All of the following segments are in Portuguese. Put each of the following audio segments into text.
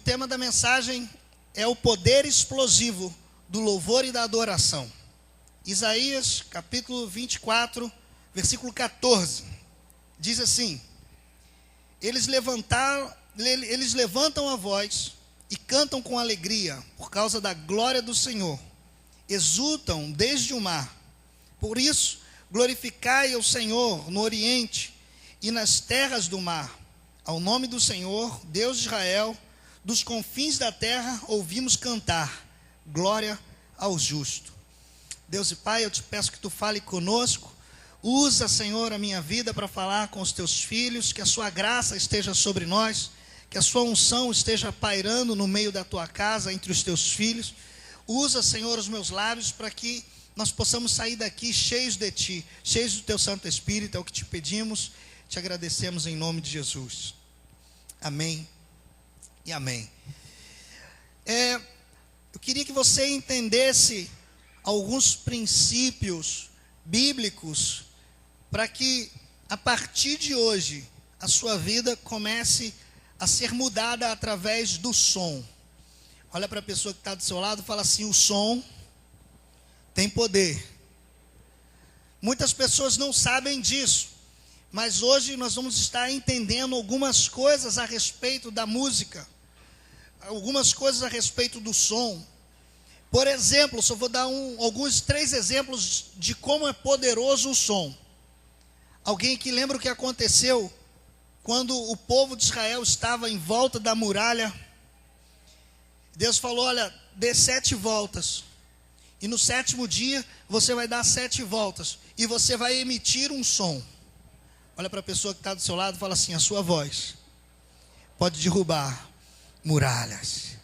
tema da mensagem é o poder explosivo do louvor e da adoração. Isaías, capítulo 24, versículo 14, diz assim: eles levantam a voz e cantam com alegria por causa da glória do Senhor, exultam desde o mar. Por isso, glorificai ao Senhor no oriente e nas terras do mar. Ao nome do Senhor, Deus de Israel, dos confins da terra ouvimos cantar, glória ao justo. Deus e Pai, eu te peço que tu fale conosco. Usa, Senhor, a minha vida para falar com os teus filhos, que a sua graça esteja sobre nós, que a sua unção esteja pairando no meio da tua casa, entre os teus filhos. Usa, Senhor, os meus lábios para que nós possamos sair daqui cheios de ti, cheios do teu Santo Espírito. É o que te pedimos, te agradecemos em nome de Jesus. Amém e amém. Eu queria que você entendesse alguns princípios bíblicos para que a partir de hoje a sua vida comece a ser mudada através do som. Olha para a pessoa que está do seu lado e fala assim: o som tem poder. Muitas pessoas não sabem disso, mas hoje nós vamos estar entendendo algumas coisas a respeito da música, algumas coisas a respeito do som. Por exemplo, só vou dar três exemplos de como é poderoso o som. Alguém que lembra o que aconteceu quando o povo de Israel estava em volta da muralha? Deus falou: olha, dê 7 voltas. E no 7º dia, você vai dar 7 voltas. E você vai emitir um som. Olha para a pessoa que está do seu lado e fala assim: a sua voz pode derrubar muralhas.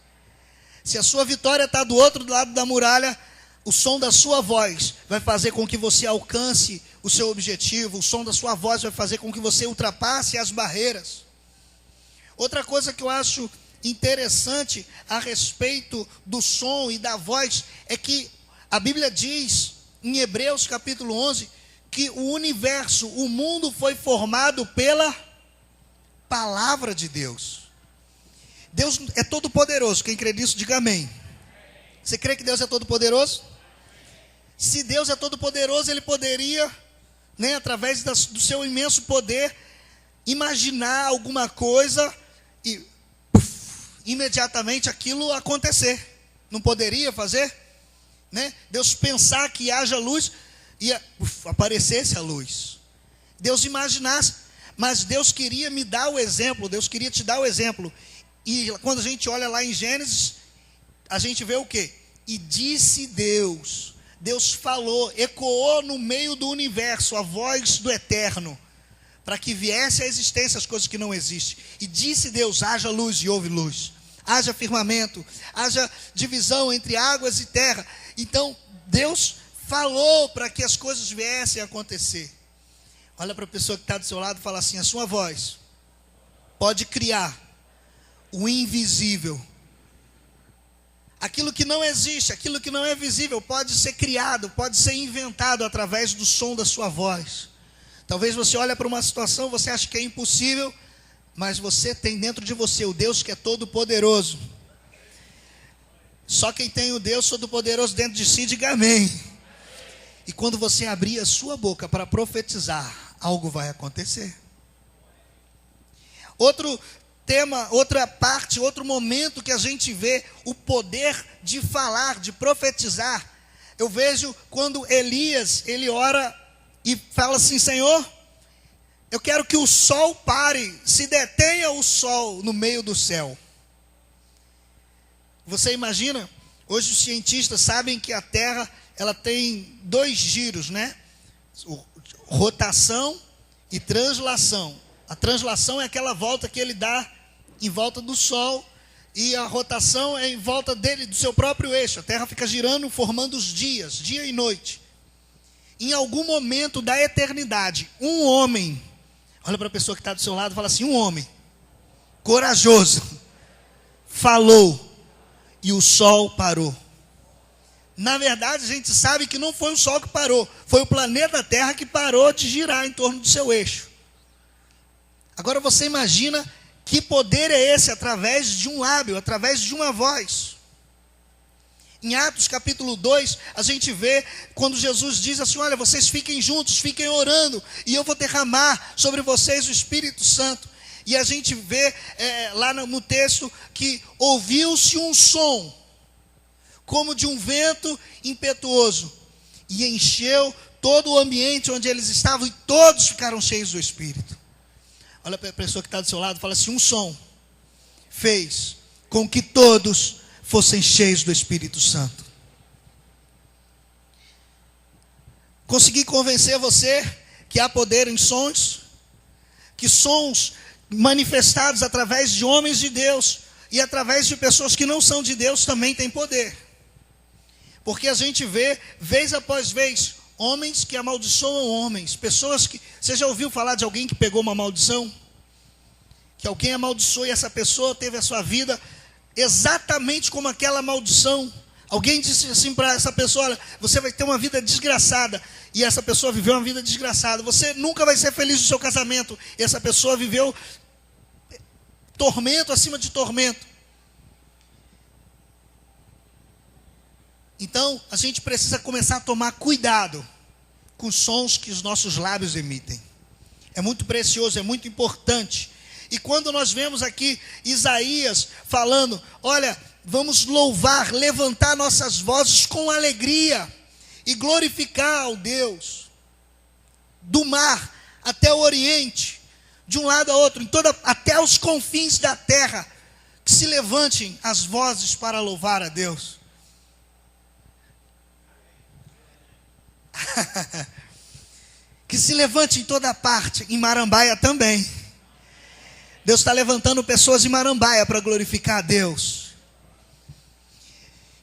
Se a sua vitória está do outro lado da muralha, o som da sua voz vai fazer com que você alcance o seu objetivo. O som da sua voz vai fazer com que você ultrapasse as barreiras. Outra coisa que eu acho interessante a respeito do som e da voz é que a Bíblia diz em Hebreus capítulo 11 que o universo, o mundo foi formado pela palavra de Deus. Deus é todo poderoso. Quem crê nisso, diga amém. Você crê que Deus é todo poderoso? Se Deus é todo poderoso, Ele poderia, através do seu imenso poder, imaginar alguma coisa e imediatamente aquilo acontecer. Não poderia fazer? Deus pensar que haja luz e aparecesse a luz. Deus imaginasse, mas Deus queria me dar o exemplo, Deus queria te dar o exemplo. E quando a gente olha lá em Gênesis, a gente vê o quê? E disse Deus. Deus falou, ecoou no meio do universo a voz do eterno, para que viesse à existência as coisas que não existem. E disse Deus: haja luz, e houve luz. Haja firmamento, haja divisão entre águas e terra. Então Deus falou para que as coisas viessem a acontecer. Olha para a pessoa que está do seu lado e fala assim: a sua voz pode criar o invisível. Aquilo que não existe, aquilo que não é visível, pode ser criado, pode ser inventado através do som da sua voz. Talvez você olhe para uma situação, você acha que é impossível, mas você tem dentro de você o Deus que é todo poderoso. Só quem tem o Deus todo poderoso dentro de si, diga amém. E quando você abrir a sua boca para profetizar, algo vai acontecer. Outro tema, outra parte, outro momento que a gente vê o poder de falar, de profetizar. Eu vejo quando Elias, ele ora e fala assim: Senhor, eu quero que o sol pare, se detenha o sol no meio do céu. Você imagina? Hoje os cientistas sabem que a Terra, ela tem 2 giros, rotação e translação. A translação é aquela volta que ele dá em volta do Sol, e a rotação é em volta dele, do seu próprio eixo. A Terra fica girando, formando os dias, dia e noite. Em algum momento da eternidade, um homem, olha para a pessoa que está do seu lado e fala assim: um homem corajoso falou e o Sol parou. Na verdade, a gente sabe que não foi o Sol que parou, foi o planeta Terra que parou de girar em torno do seu eixo. Agora você imagina Que poder é esse através de um lábio, através de uma voz? Em Atos capítulo 2, a gente vê quando Jesus diz assim: olha, vocês fiquem juntos, fiquem orando, e eu vou derramar sobre vocês o Espírito Santo. E a gente vê lá no texto que ouviu-se um som, como de um vento impetuoso, e encheu todo o ambiente onde eles estavam, e todos ficaram cheios do Espírito. Olha para a pessoa que está do seu lado e fala assim: um som fez com que todos fossem cheios do Espírito Santo. Consegui convencer você que há poder em sons, que sons manifestados através de homens de Deus e através de pessoas que não são de Deus também têm poder. Porque a gente vê, vez após vez, homens que amaldiçoam homens, pessoas que... Você já ouviu falar de alguém que pegou uma maldição? Que alguém amaldiçoou e essa pessoa teve a sua vida exatamente como aquela maldição. Alguém disse assim para essa pessoa: olha, você vai ter uma vida desgraçada. E essa pessoa viveu uma vida desgraçada. Você nunca vai ser feliz no seu casamento. E essa pessoa viveu tormento acima de tormento. Então, a gente precisa começar a tomar cuidado com os sons que os nossos lábios emitem. É muito precioso, é muito importante. E quando nós vemos aqui Isaías falando: olha, vamos louvar, levantar nossas vozes com alegria e glorificar ao Deus do mar até o oriente, de um lado a outro, até os confins da terra, que se levantem as vozes para louvar a Deus. Que se levante em toda parte, em Marambaia também. Deus está levantando pessoas em Marambaia para glorificar a Deus.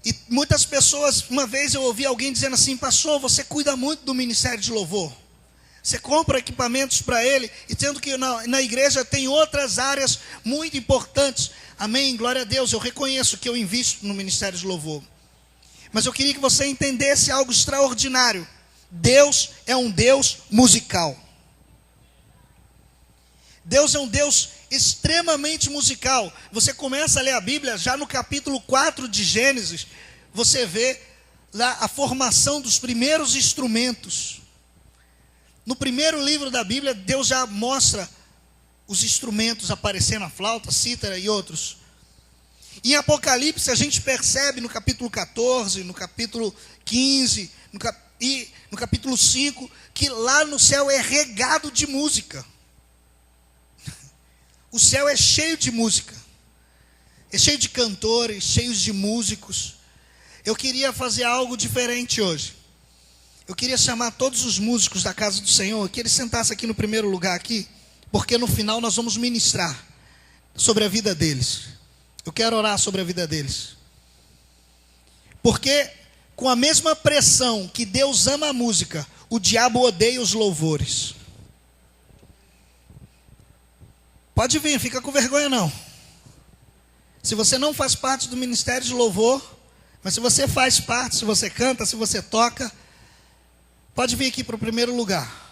E muitas pessoas, uma vez eu ouvi alguém dizendo assim: pastor, você cuida muito do ministério de louvor. Você compra equipamentos para ele, e tendo que na igreja tem outras áreas muito importantes. Amém, glória a Deus, eu reconheço que eu invisto no ministério de louvor. Mas eu queria que você entendesse algo extraordinário. Deus é um Deus musical. Deus é um Deus extremamente musical. Você começa a ler a Bíblia, já no capítulo 4 de Gênesis, você vê lá a formação dos primeiros instrumentos. No primeiro livro da Bíblia, Deus já mostra os instrumentos aparecendo, a flauta, cítara e outros. Em Apocalipse, a gente percebe no capítulo 14, no capítulo 15, e no capítulo 5, que lá no céu é regado de música. O céu é cheio de música, é cheio de cantores, cheios de músicos. Eu queria fazer algo diferente hoje. Eu queria chamar todos os músicos da casa do Senhor, que eles sentassem aqui no primeiro lugar aqui, porque no final nós vamos ministrar sobre a vida deles. Eu quero orar sobre a vida deles. Porque com a mesma pressão que Deus ama a música, o diabo odeia os louvores. Pode vir, fica com vergonha não. Se você não faz parte do ministério de louvor, mas se você faz parte, se você canta, se você toca, pode vir aqui para o primeiro lugar.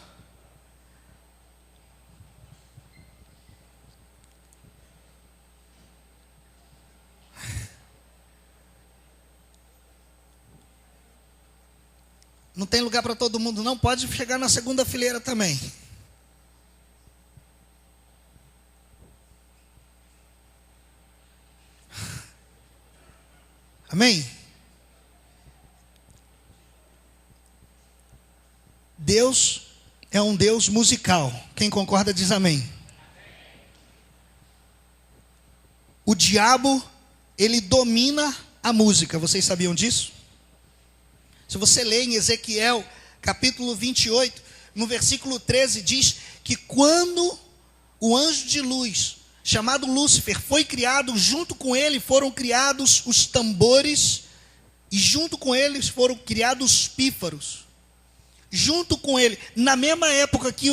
Não tem lugar para todo mundo não, pode chegar na segunda fileira também. Amém? Deus é um Deus musical. Quem concorda diz amém. O diabo, ele domina a música. Vocês sabiam disso? Se você lê em Ezequiel, capítulo 28, no versículo 13, diz que quando o anjo de luz, chamado Lúcifer, foi criado, junto com ele foram criados os tambores, e junto com eles foram criados os pífaros. Junto com ele, na mesma época que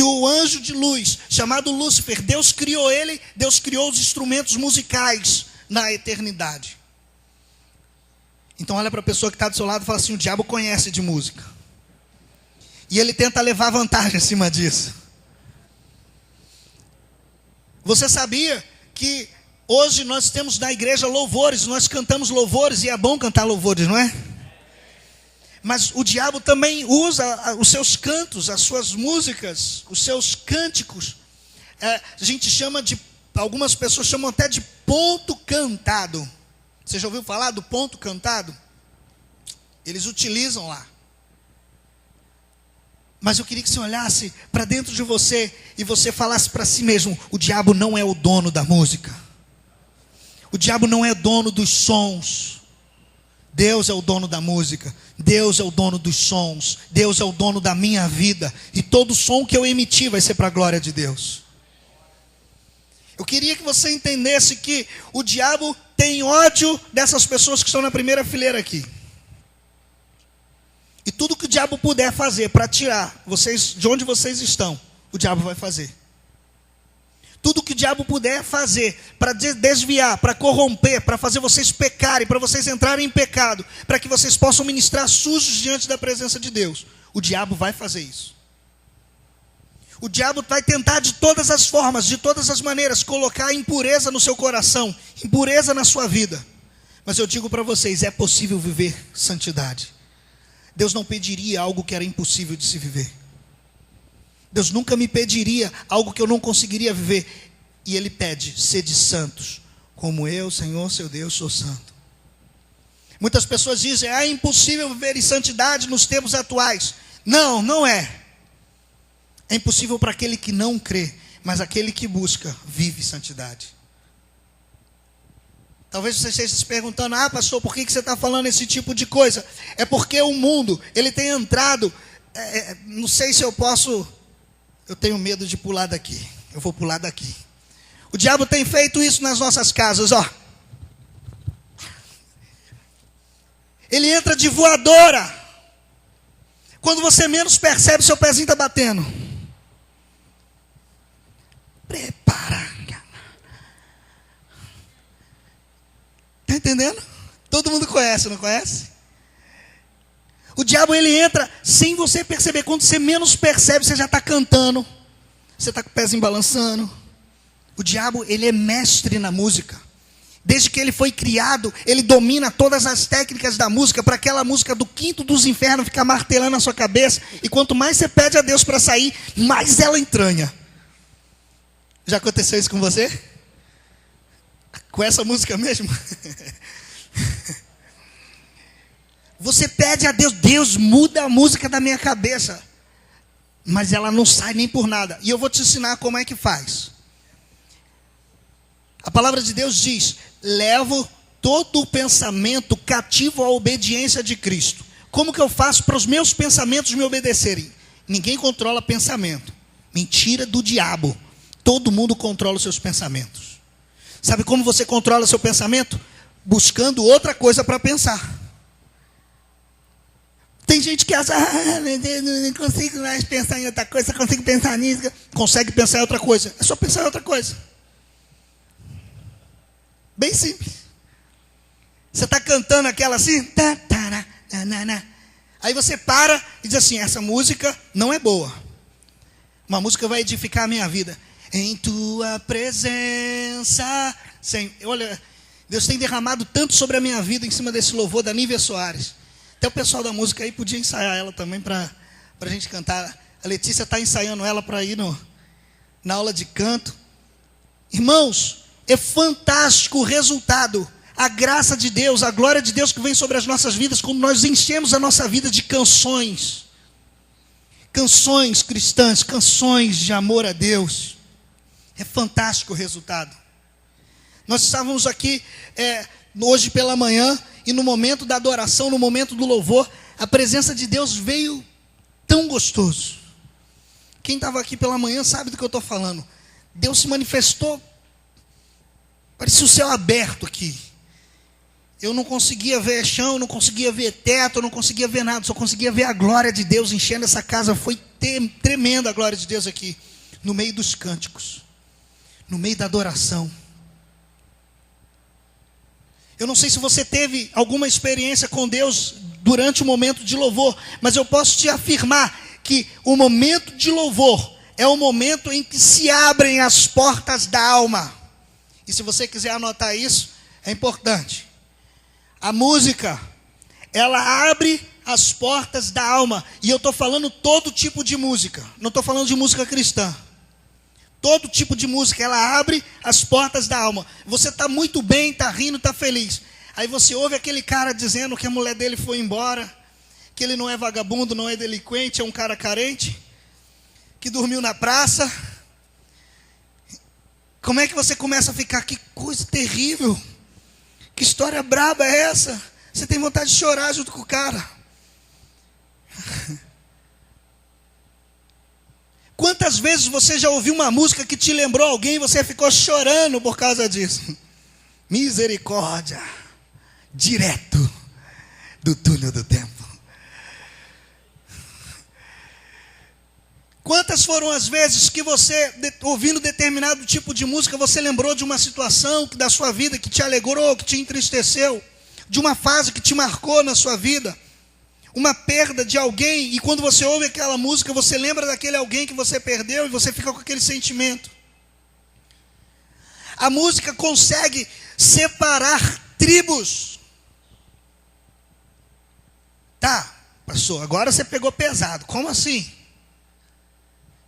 o anjo de luz, chamado Lúcifer, Deus criou ele, Deus criou os instrumentos musicais na eternidade. Então olha para a pessoa que está do seu lado e fala assim: o diabo conhece de música. E ele tenta levar vantagem acima disso. Você sabia que hoje nós temos na igreja louvores, nós cantamos louvores e é bom cantar louvores, não é? Mas o diabo também usa os seus cantos, as suas músicas, os seus cânticos. A gente chama de, algumas pessoas chamam até de ponto cantado. Você já ouviu falar do ponto cantado? Eles utilizam lá. Mas eu queria que você olhasse para dentro de você e você falasse para si mesmo: o diabo não é o dono da música. O diabo não é dono dos sons. Deus é o dono da música. Deus é o dono dos sons. Deus é o dono da minha vida. E todo som que eu emitir vai ser para a glória de Deus. Eu queria que você entendesse que o diabo tem ódio dessas pessoas que estão na primeira fileira aqui. E tudo que o diabo puder fazer para tirar vocês de onde vocês estão, o diabo vai fazer. Tudo que o diabo puder fazer para desviar, para corromper, para fazer vocês pecarem, para vocês entrarem em pecado, para que vocês possam ministrar sujos diante da presença de Deus, o diabo vai fazer isso. O diabo vai tentar de todas as formas, de todas as maneiras, colocar impureza no seu coração, impureza na sua vida. Mas eu digo para vocês, é possível viver santidade. Deus não pediria algo que era impossível de se viver. Deus nunca me pediria algo que eu não conseguiria viver. E Ele pede: sede santos, como eu, Senhor, seu Deus, sou santo. Muitas pessoas dizem: é impossível viver em santidade nos tempos atuais. Não, não é. É impossível para aquele que não crê, mas aquele que busca, vive santidade. Talvez você esteja se perguntando: ah, pastor, por que você está falando esse tipo de coisa? É porque o mundo, ele tem entrado, não sei se eu posso, eu tenho medo de pular daqui, eu vou pular daqui. O diabo tem feito isso nas nossas casas, ó. Ele entra de voadora. Quando você menos percebe, seu pezinho está batendo. Prepara. Está entendendo? Todo mundo conhece, não conhece? O diabo, ele entra sem você perceber. Quando você menos percebe, você já está cantando. Você está com o pezinho balançando. O diabo, ele é mestre na música. Desde que ele foi criado, ele domina todas as técnicas da música, para aquela música do quinto dos infernos ficar martelando na sua cabeça. E quanto mais você pede a Deus para sair, mais ela entranha. Já aconteceu isso com você? Com essa música mesmo? Você pede a Deus: Deus, muda a música da minha cabeça. Mas ela não sai nem por nada. E eu vou te ensinar como é que faz. A palavra de Deus diz: levo todo o pensamento cativo à obediência de Cristo. Como que eu faço para os meus pensamentos me obedecerem? Ninguém controla pensamento. Mentira do diabo. Todo mundo controla os seus pensamentos. Sabe como você controla seu pensamento? Buscando outra coisa para pensar. Tem gente que acha: ah, meu Deus, não consigo mais pensar em outra coisa, só consigo pensar nisso. Consegue pensar em outra coisa. É só pensar em outra coisa. Bem simples. Você está cantando aquela assim, aí você para e diz assim: essa música não é boa. Uma música vai edificar a minha vida. Em tua presença, Senhor. Olha, Deus tem derramado tanto sobre a minha vida em cima desse louvor da Nívia Soares. Até o pessoal da música aí podia ensaiar ela também para a gente cantar. A Letícia está ensaiando ela para ir na aula de canto. Irmãos, é fantástico o resultado. A graça de Deus, a glória de Deus que vem sobre as nossas vidas, quando nós enchemos a nossa vida de canções. Canções cristãs, canções de amor a Deus. É fantástico o resultado. Nós estávamos aqui hoje pela manhã, e no momento da adoração, no momento do louvor, a presença de Deus veio tão gostoso. Quem estava aqui pela manhã sabe do que eu estou falando. Deus se manifestou, parecia o céu aberto aqui. Eu não conseguia ver chão, não conseguia ver teto, não conseguia ver nada, só conseguia ver a glória de Deus enchendo essa casa. Foi tremenda a glória de Deus aqui, no meio dos cânticos, no meio da adoração. Eu não sei se você teve alguma experiência com Deus durante o momento de louvor, mas eu posso te afirmar que o momento de louvor é o momento em que se abrem as portas da alma. E se você quiser anotar isso, é importante. A música, ela abre as portas da alma. E eu estou falando todo tipo de música. Não estou falando de música cristã. Todo tipo de música, ela abre as portas da alma. Você está muito bem, está rindo, está feliz. Aí você ouve aquele cara dizendo que a mulher dele foi embora, que ele não é vagabundo, não é delinquente, é um cara carente, que dormiu na praça. Como é que você começa a ficar? Que coisa terrível. Que história braba é essa? Você tem vontade de chorar junto com o cara. Quantas vezes você já ouviu uma música que te lembrou alguém e você ficou chorando por causa disso? Misericórdia, direto do túnel do tempo. Quantas foram as vezes que você, ouvindo determinado tipo de música, você lembrou de uma situação da sua vida que te alegrou, que te entristeceu, de uma fase que te marcou na sua vida, uma perda de alguém, e quando você ouve aquela música, você lembra daquele alguém que você perdeu e você fica com aquele sentimento. A música consegue separar tribos. Tá, pastor, agora você pegou pesado. Como assim?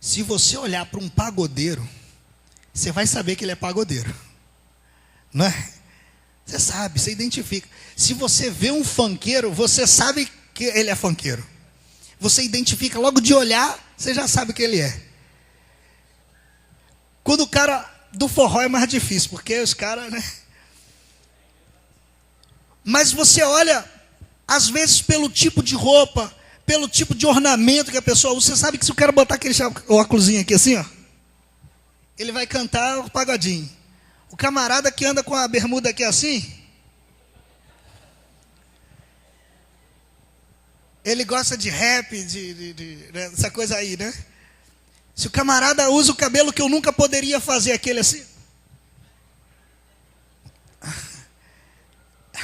Se você olhar para um pagodeiro, você vai saber que ele é pagodeiro. Não é? Você sabe, você identifica. Se você vê um funkeiro, você sabe que ele é funkeiro. Você identifica logo de olhar, você já sabe que ele é. Quando o cara do forró é mais difícil, porque os caras, né? Mas você olha, às vezes pelo tipo de roupa, pelo tipo de ornamento que a pessoa usa. Você sabe que se o cara botar aquele óculosinho aqui assim, ó, ele vai cantar o pagodinho. O camarada que anda com a bermuda aqui assim, ele gosta de rap, essa coisa aí, né? Se o camarada usa o cabelo que eu nunca poderia fazer, aquele assim,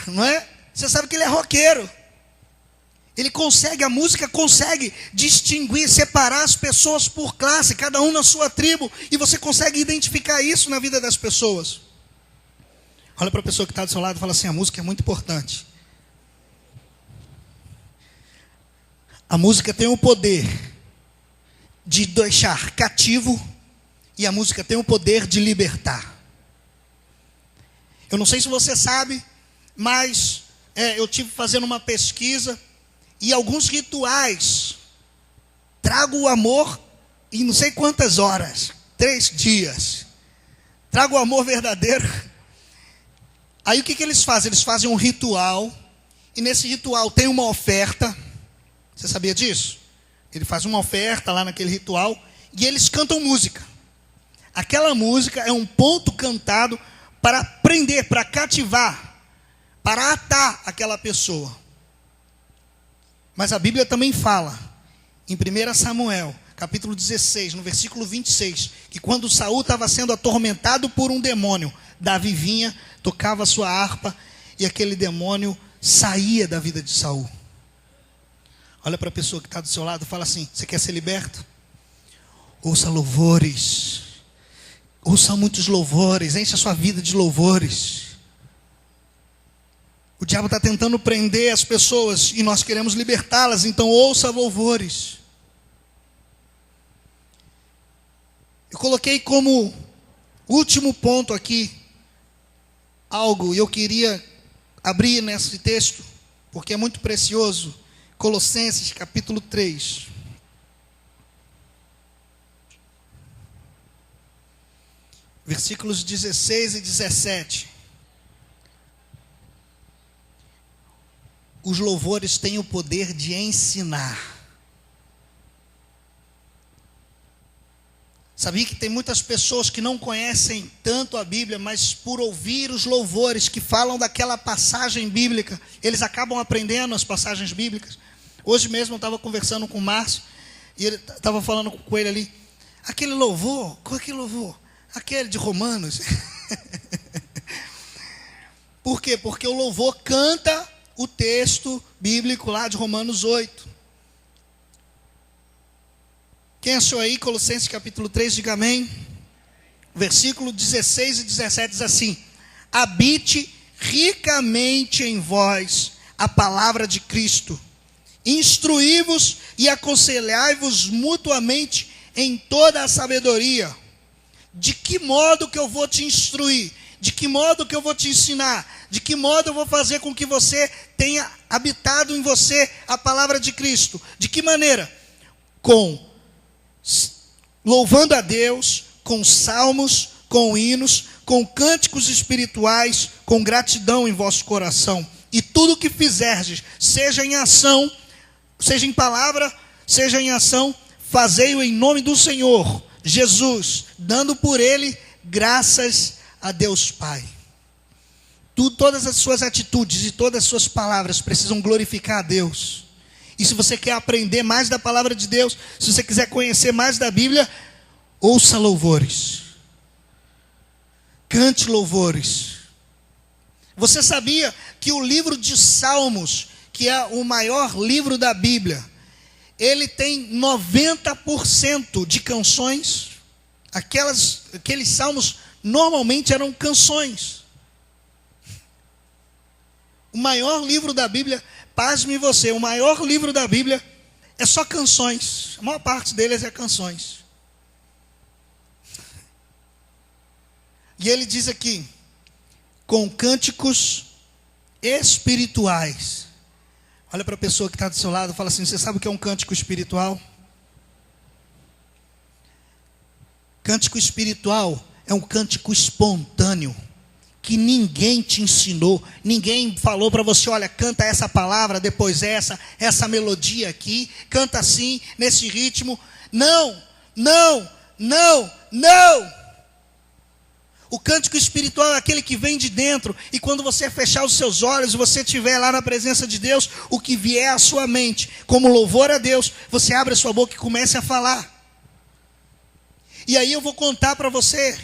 não é? Você sabe que ele é roqueiro. Ele consegue, a música consegue distinguir, separar as pessoas por classe, cada um na sua tribo, e você consegue identificar isso na vida das pessoas. Olha para a pessoa que está do seu lado e fala assim: a música é muito importante. A música tem o poder de deixar cativo, e a música tem o poder de libertar. Eu não sei se você sabe, mas eu tive fazendo uma pesquisa, e alguns rituais trago o amor em não sei quantas horas, 3 dias. Trago o amor verdadeiro. Aí o que eles fazem? Eles fazem um ritual, e nesse ritual tem uma oferta. Você sabia disso? Ele faz uma oferta lá naquele ritual, e eles cantam música. Aquela música é um ponto cantado para prender, para cativar, para atar aquela pessoa. Mas a Bíblia também fala, em 1 Samuel, capítulo 16, no versículo 26, que quando Saul estava sendo atormentado por um demônio, Davi vinha, tocava a sua harpa, e aquele demônio saía da vida de Saul. Olha para a pessoa que está do seu lado e fala assim: você quer ser liberto? Ouça louvores. Ouça muitos louvores, enche a sua vida de louvores. O diabo está tentando prender as pessoas e nós queremos libertá-las, então ouça louvores. Eu coloquei como último ponto aqui algo, e eu queria abrir nesse texto, porque é muito precioso. Colossenses capítulo 3. Versículos 16 e 17. Os louvores têm o poder de ensinar. Sabia que tem muitas pessoas que não conhecem tanto a Bíblia, mas por ouvir os louvores que falam daquela passagem bíblica, eles acabam aprendendo as passagens bíblicas. Hoje mesmo eu estava conversando com o Márcio, e ele estava falando com ele ali, aquele louvor, qual é aquele louvor? Aquele de Romanos. Por quê? Porque o louvor canta o texto bíblico lá de Romanos 8. Quem achou aí, Colossenses capítulo 3, diga amém. Versículo 16 e 17 diz assim: habite ricamente em vós a palavra de Cristo, instruí-vos e aconselhai-vos mutuamente em toda a sabedoria. De que modo que eu vou te instruir? De que modo que eu vou te ensinar? De que modo eu vou fazer com que você tenha habitado em você a palavra de Cristo? De que maneira? Louvando a Deus, com salmos, com hinos, com cânticos espirituais, com gratidão em vosso coração. E tudo o que fizerdes, seja em ação, seja em palavra, seja em ação, fazei-o em nome do Senhor Jesus, dando por ele graças a Deus Pai. Todas as suas atitudes e todas as suas palavras precisam glorificar a Deus. E se você quer aprender mais da palavra de Deus, se você quiser conhecer mais da Bíblia, ouça louvores, cante louvores. Você sabia que o livro de Salmos, que é o maior livro da Bíblia, ele tem 90% de canções? Aqueles salmos normalmente eram canções. O maior livro da Bíblia, pasme você, o maior livro da Bíblia é só canções. A maior parte deles é canções. E ele diz aqui, com cânticos espirituais. Olha para a pessoa que está do seu lado e fala assim: você sabe o que é um cântico espiritual? Cântico espiritual é um cântico espontâneo, que ninguém te ensinou, ninguém falou para você: olha, canta essa palavra, depois essa melodia aqui, canta assim, nesse ritmo. Não, não, não, não. O cântico espiritual é aquele que vem de dentro, e quando você fechar os seus olhos, você estiver lá na presença de Deus, o que vier à sua mente, como louvor a Deus, você abre a sua boca e comece a falar. E aí eu vou contar para você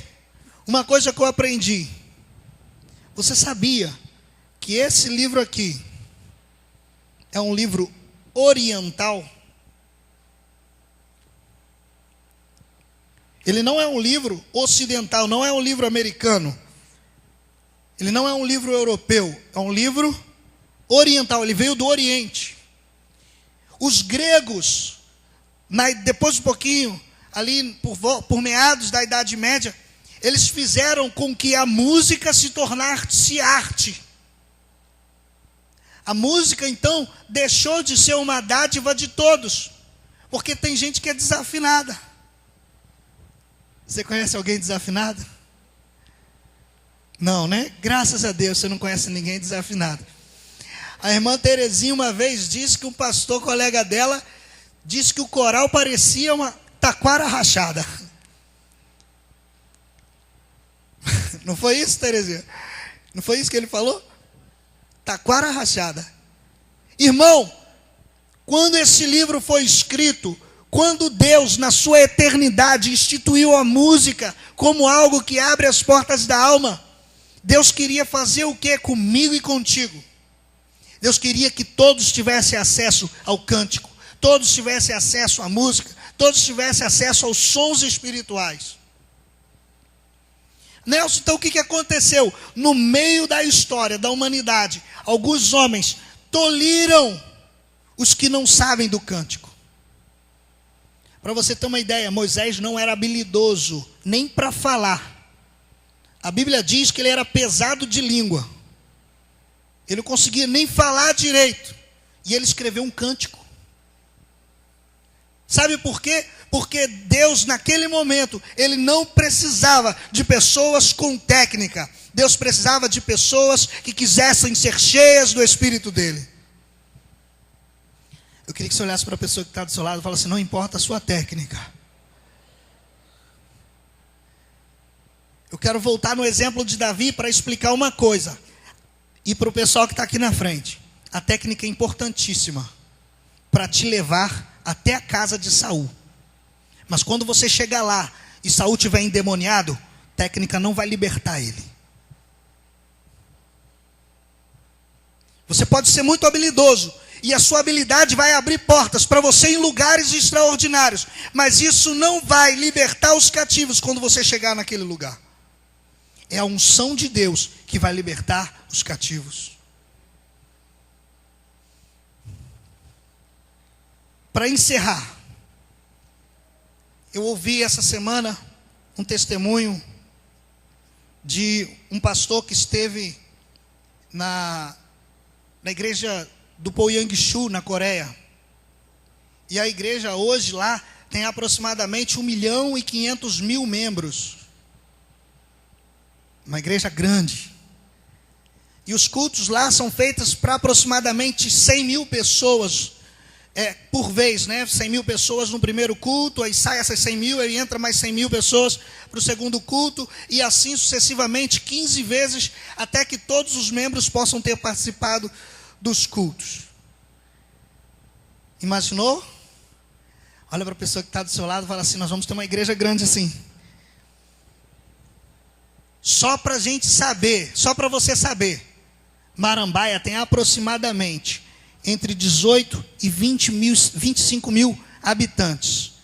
uma coisa que eu aprendi. Você sabia que esse livro aqui é um livro oriental? Ele não é um livro ocidental, não é um livro americano. Ele não é um livro europeu, é um livro oriental, ele veio do Oriente. Os gregos, depois de um pouquinho, ali por meados da Idade Média, eles fizeram com que a música se tornasse arte. A música, então, deixou de ser uma dádiva de todos, porque tem gente que é desafinada. Você conhece alguém desafinado? Não, né? Graças a Deus você não conhece ninguém desafinado. A irmã Terezinha uma vez disse que um pastor colega dela disse que o coral parecia uma taquara rachada. Não foi isso, Terezinha? Não foi isso que ele falou? Taquara rachada. Irmão, quando esse livro foi escrito, quando Deus, na sua eternidade, instituiu a música como algo que abre as portas da alma, Deus queria fazer o que comigo e contigo? Deus queria que todos tivessem acesso ao cântico, todos tivessem acesso à música, todos tivessem acesso aos sons espirituais. Nelson, então o que aconteceu? No meio da história da humanidade, alguns homens tolhiram os que não sabem do cântico. Para você ter uma ideia, Moisés não era habilidoso nem para falar. A Bíblia diz que ele era pesado de língua. Ele não conseguia nem falar direito. E ele escreveu um cântico. Sabe por quê? Porque Deus, naquele momento, ele não precisava de pessoas com técnica. Deus precisava de pessoas que quisessem ser cheias do Espírito dele. Eu queria que você olhasse para a pessoa que está do seu lado e falasse: não importa a sua técnica. Eu quero voltar no exemplo de Davi para explicar uma coisa. E para o pessoal que está aqui na frente. A técnica é importantíssima para te levar até a casa de Saul. Mas quando você chegar lá e Saul estiver endemoniado, técnica não vai libertar ele. Você pode ser muito habilidoso E a sua habilidade vai abrir portas para você em lugares extraordinários. Mas isso não vai libertar os cativos quando você chegar naquele lugar. É a unção de Deus que vai libertar os cativos. Para encerrar, eu ouvi essa semana um testemunho de um pastor que esteve na igreja do Poyang-shu, na Coreia. E a igreja hoje lá tem aproximadamente 1.500.000 membros. Uma igreja grande. E os cultos lá são feitos para aproximadamente 100.000 pessoas por vez, né? 100.000 pessoas no primeiro culto, aí sai essas 100.000, aí entra mais 100.000 pessoas para o segundo culto, e assim sucessivamente, 15 vezes, até que todos os membros possam ter participado dos cultos. Imaginou? Olha para a pessoa que está do seu lado e fala assim: nós vamos ter uma igreja grande assim. Só para a gente saber, só para você saber, Marambaia tem aproximadamente entre 18 e 25 mil habitantes.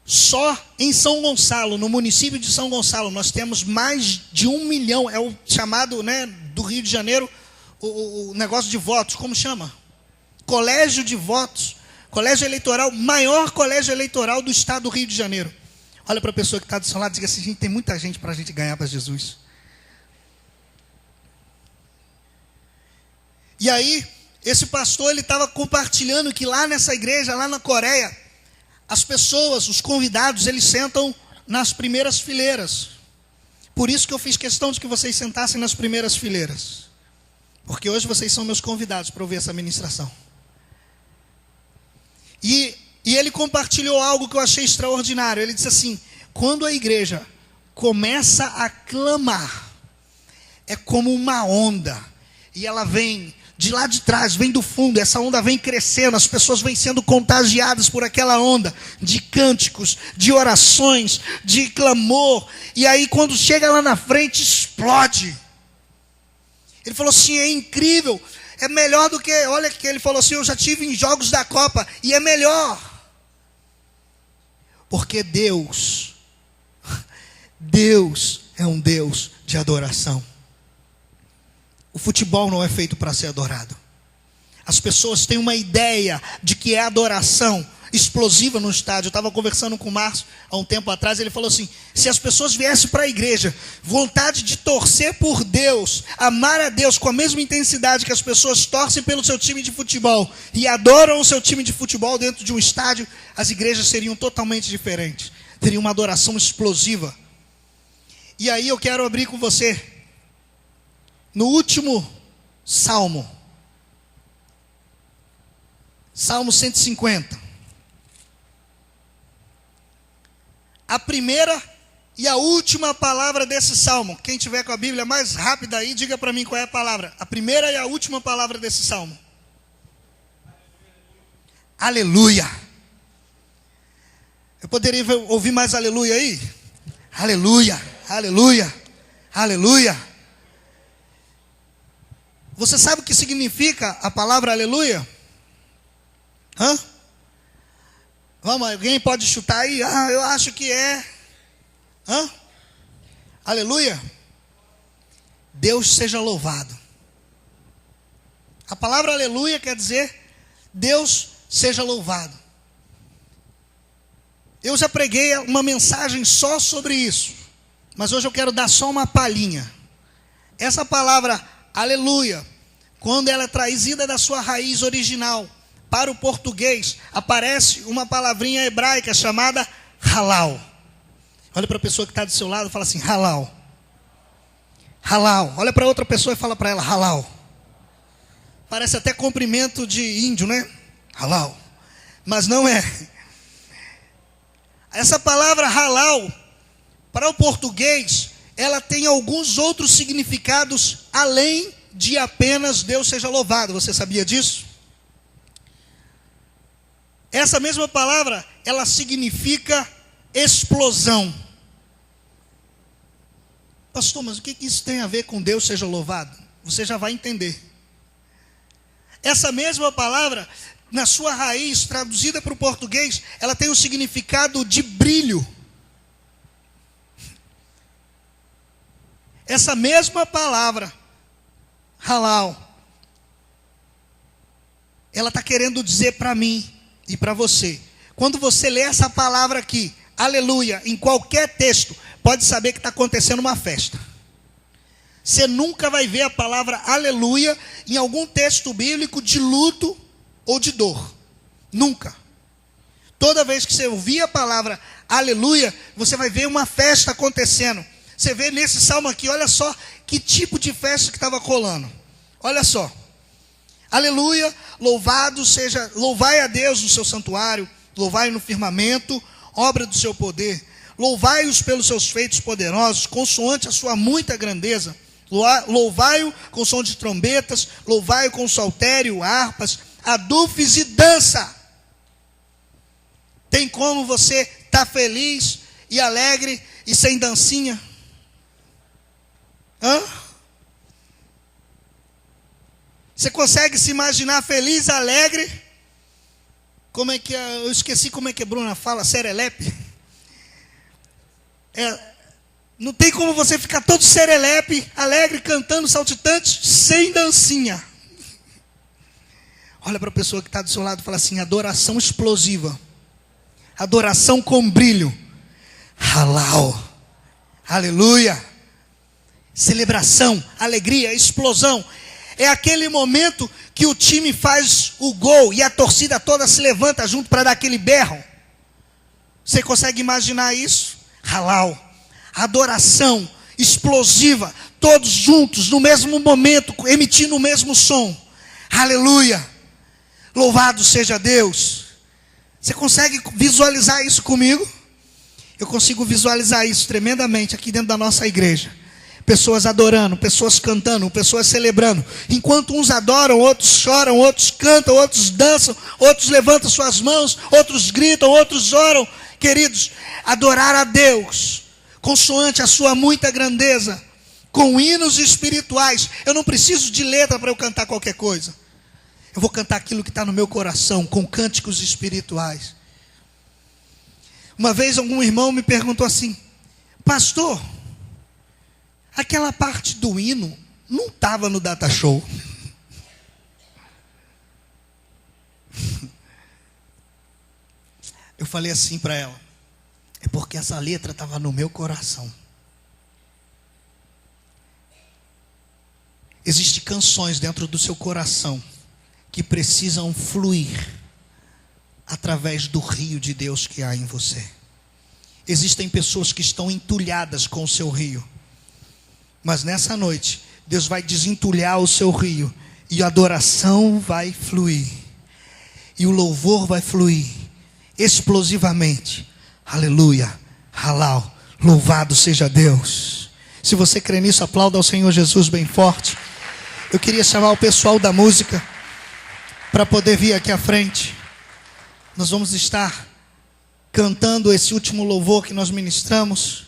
Só em São Gonçalo, no município de São Gonçalo, nós temos mais de 1 milhão, é o chamado, né, do Rio de Janeiro, o negócio de votos, como chama? Colégio de votos, colégio eleitoral, maior colégio eleitoral do estado do Rio de Janeiro. Olha para a pessoa que está do seu lado e diga assim: gente, tem muita gente para a gente ganhar para Jesus. E aí, esse pastor, ele estava compartilhando que lá nessa igreja, lá na Coreia, as pessoas, os convidados, eles sentam nas primeiras fileiras. Por isso que eu fiz questão de que vocês sentassem nas primeiras fileiras. Porque hoje vocês são meus convidados para ouvir essa ministração. E ele compartilhou algo que eu achei extraordinário. Ele disse assim: quando a igreja começa a clamar, é como uma onda. E ela vem de lá de trás, vem do fundo, essa onda vem crescendo, as pessoas vêm sendo contagiadas por aquela onda de cânticos, de orações, de clamor, e aí quando chega lá na frente, explode. Ele falou assim: é incrível, é melhor do que, olha que ele falou assim, eu já tive em jogos da Copa, e é melhor, porque Deus é um Deus de adoração. O futebol não é feito para ser adorado. As pessoas têm uma ideia de que é adoração explosiva no estádio. Eu estava conversando com o Márcio há um tempo atrás. Ele falou assim: se as pessoas viessem para a igreja, vontade de torcer por Deus, amar a Deus com a mesma intensidade que as pessoas torcem pelo seu time de futebol e adoram o seu time de futebol dentro de um estádio, as igrejas seriam totalmente diferentes. Teria uma adoração explosiva. E aí eu quero abrir com você no último salmo, Salmo 150. A primeira e a última palavra desse salmo. Quem tiver com a Bíblia mais rápida aí, diga para mim qual é a palavra. A primeira e a última palavra desse salmo. Aleluia. Eu poderia ouvir mais aleluia aí? Aleluia, aleluia, aleluia. Você sabe o que significa a palavra aleluia? Vamos, alguém pode chutar aí? Eu acho que é. Aleluia. Deus seja louvado. A palavra aleluia quer dizer Deus seja louvado. Eu já preguei uma mensagem só sobre isso, mas hoje eu quero dar só uma palhinha. Essa palavra aleluia, quando ela é trazida da sua raiz original para o português, aparece uma palavrinha hebraica chamada halal. Olha para a pessoa que está do seu lado e fala assim: halal. Halal. Olha para outra pessoa e fala para ela: halal. Parece até cumprimento de índio, né? Halal. Mas não é. Essa palavra halal, para o português, ela tem alguns outros significados além de apenas Deus seja louvado. Você sabia disso? Essa mesma palavra, ela significa explosão. Pastor, mas o que isso tem a ver com Deus seja louvado? Você já vai entender. Essa mesma palavra, na sua raiz, traduzida para o português, ela tem o significado de brilho. Essa mesma palavra, halal, ela está querendo dizer para mim e para você. Quando você lê essa palavra aqui, aleluia, em qualquer texto, pode saber que está acontecendo uma festa. Você nunca vai ver a palavra aleluia em algum texto bíblico de luto ou de dor. Nunca. Toda vez que você ouvir a palavra aleluia, você vai ver uma festa acontecendo. Você vê nesse salmo aqui, olha só que tipo de festa que estava rolando. Olha só. Aleluia, louvai a Deus no seu santuário, louvai no firmamento, obra do seu poder. Louvai-os pelos seus feitos poderosos, consoante a sua muita grandeza. Louvai-o com som de trombetas, louvai-o com saltério, harpas, adufes e dança. Tem como você estar feliz e alegre e sem dancinha? Você consegue se imaginar feliz, alegre? Como é que eu esqueci como é que a Bruna fala, serelepe? Não tem como você ficar todo serelepe, alegre, cantando, saltitante, sem dancinha. Olha para a pessoa que está do seu lado e fala assim: adoração explosiva, adoração com brilho, halal, aleluia, celebração, alegria, explosão. É aquele momento que o time faz o gol e a torcida toda se levanta junto para dar aquele berro. Você consegue imaginar isso? Halal, adoração explosiva, todos juntos no mesmo momento, emitindo o mesmo som. Aleluia, louvado seja Deus. Você consegue visualizar isso comigo? Eu consigo visualizar isso tremendamente aqui dentro da nossa igreja. Pessoas adorando, pessoas cantando, pessoas celebrando. Enquanto uns adoram, outros choram, outros cantam, outros dançam, outros levantam suas mãos, outros gritam, outros oram. Queridos, adorar a Deus, consoante a sua muita grandeza, com hinos espirituais. Eu não preciso de letra para eu cantar qualquer coisa. Eu vou cantar aquilo que está no meu coração, com cânticos espirituais. Uma vez algum irmão me perguntou assim: pastor, aquela parte do hino não estava no data show. Eu falei assim para ela: é porque essa letra estava no meu coração. Existem canções dentro do seu coração que precisam fluir através do rio de Deus que há em você. Existem pessoas que estão entulhadas com o seu rio. Mas nessa noite, Deus vai desentulhar o seu rio, e a adoração vai fluir, e o louvor vai fluir, explosivamente. Aleluia, halal, louvado seja Deus. Se você crê nisso, aplauda ao Senhor Jesus bem forte. Eu queria chamar o pessoal da música para poder vir aqui à frente. Nós vamos estar cantando esse último louvor que nós ministramos,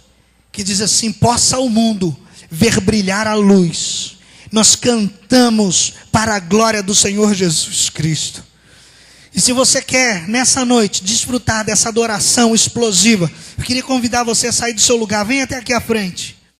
que diz assim: possa o mundo ver brilhar a luz. Nós cantamos para a glória do Senhor Jesus Cristo. E se você quer nessa noite desfrutar dessa adoração explosiva, eu queria convidar você a sair do seu lugar. Venha até aqui à frente.